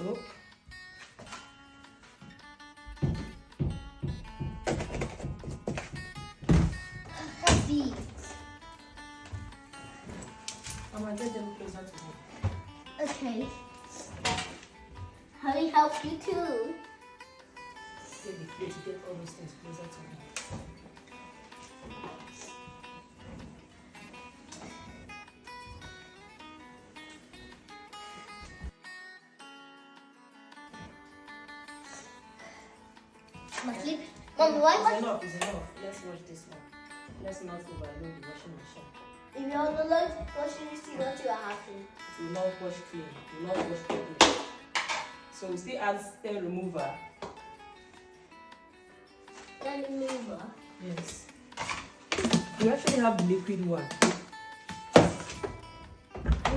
soap. Heavy. I'm gonna get them closer to me. Okay. How do I help you too? Get the plate to get all those things closer to me. Mom, why It's enough, it's enough. Let's wash this one. Let's not overload the washing machine. if you're on the load washing machine, don't you have to? It will not wash clean. It will not wash clean. So we still add stain remover. Then remover. Yes. We actually have the liquid one.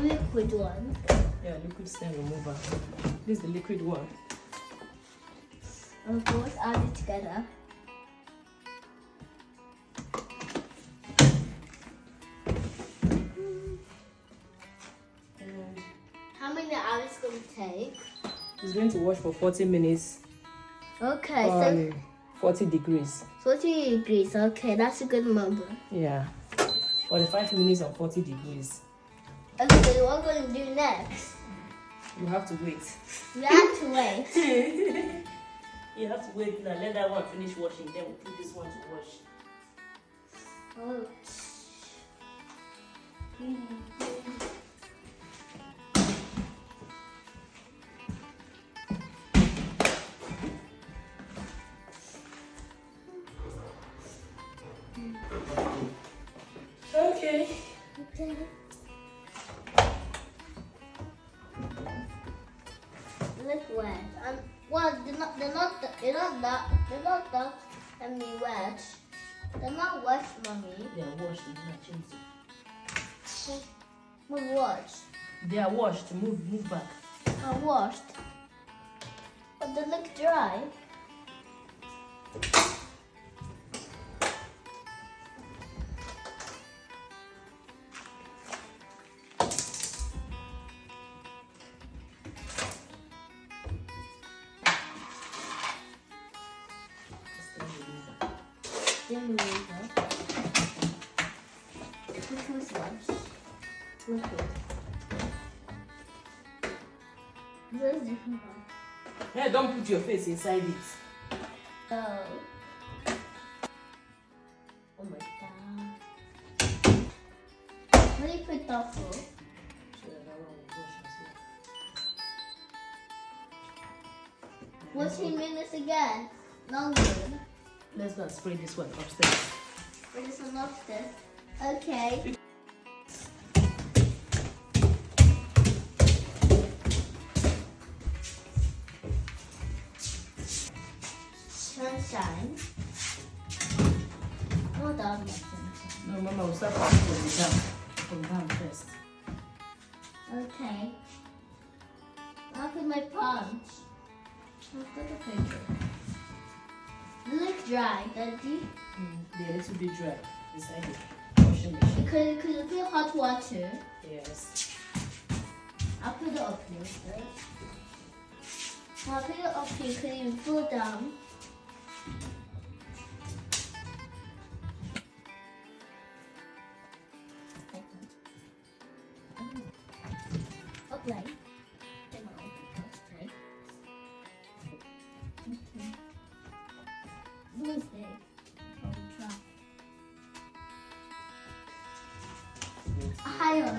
Liquid one. Yeah, liquid stain remover. This is the liquid one. Of course, add it together. And How many hours is going to take? it's going to wash for 40 minutes Okay, so 40 degrees. 40 degrees. Okay, that's a good number. Yeah. 45 minutes on 40 degrees. Okay, so what are we going to do next? You have to wait. We have to wait. You have to wait now. Let that one finish washing. Then we'll put this one to wash. Oh. Okay. Okay. Look wet. Well, they're not that and be wet. They're not wet, mommy. They are washed. You not change it. We washed. They are washed. Move back. I washed. But they look dry. Then we go. This was washed. Liquid. This is different one. Hey, don't put your face inside it. Oh. Oh my god. What do you put that for? So that one will wash as well. 14 minutes again. Longer. Let's go and spray this one upstairs. For this one upstairs. Okay. Sunshine. No, that was sunshine. No, Mama, we'll start from down first. Okay. I'll put my punch. I'll put the paper. They look dry, Daddy. They're a little bit dry inside the washing machine. Because you put hot water. Yes. I'll put it up here, right? I'll put it up here because you pull down. Up like. Come on, okay. Okay. Who's there? Oh, try. Higher.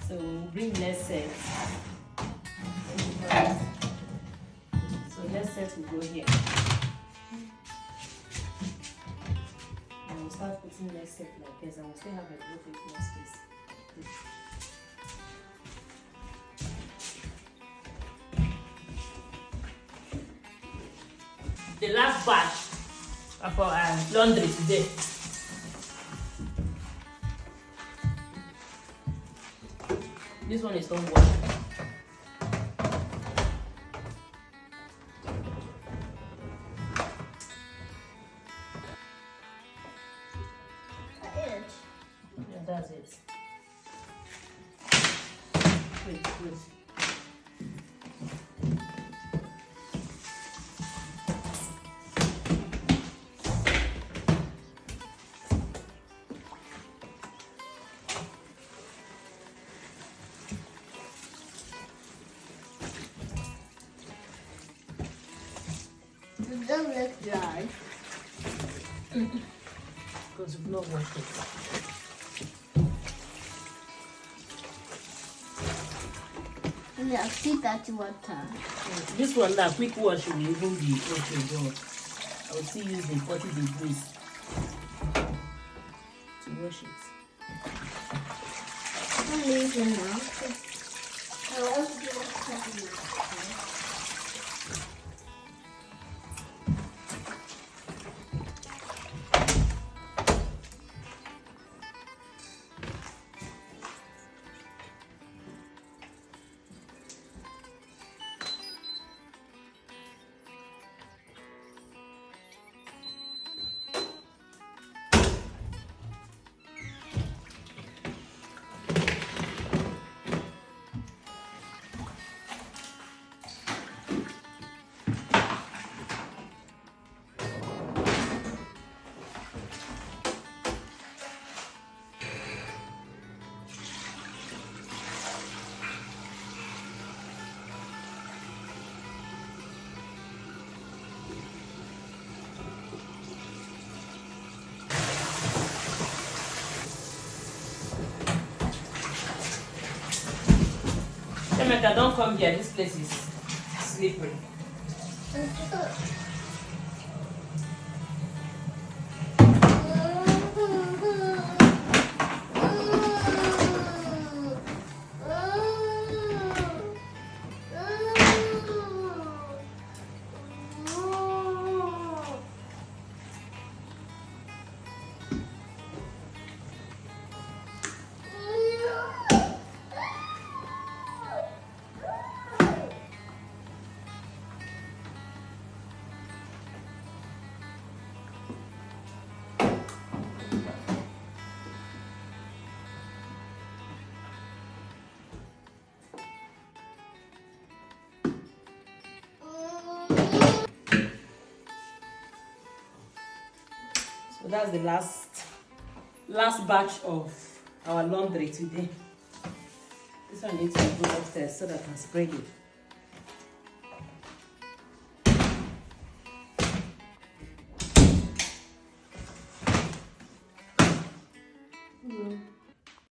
So we'll bring next set. So next set will go here. And we'll start putting next set like this, and we'll still have a little bit more space. The last batch for laundry today. This one is don't wash. That is. Yeah, that's it. Wait. It doesn't look dry. Because you've not washed it. Yeah, see that water. This one now, quick wash will even be okay, but I will still use the 40 degrees to wash it. I'm leaving now. I want to do a cutting. Emeka, don't come here. This place is slippery. So that's the last batch of our laundry today. This one needs to go upstairs so that I can spread it.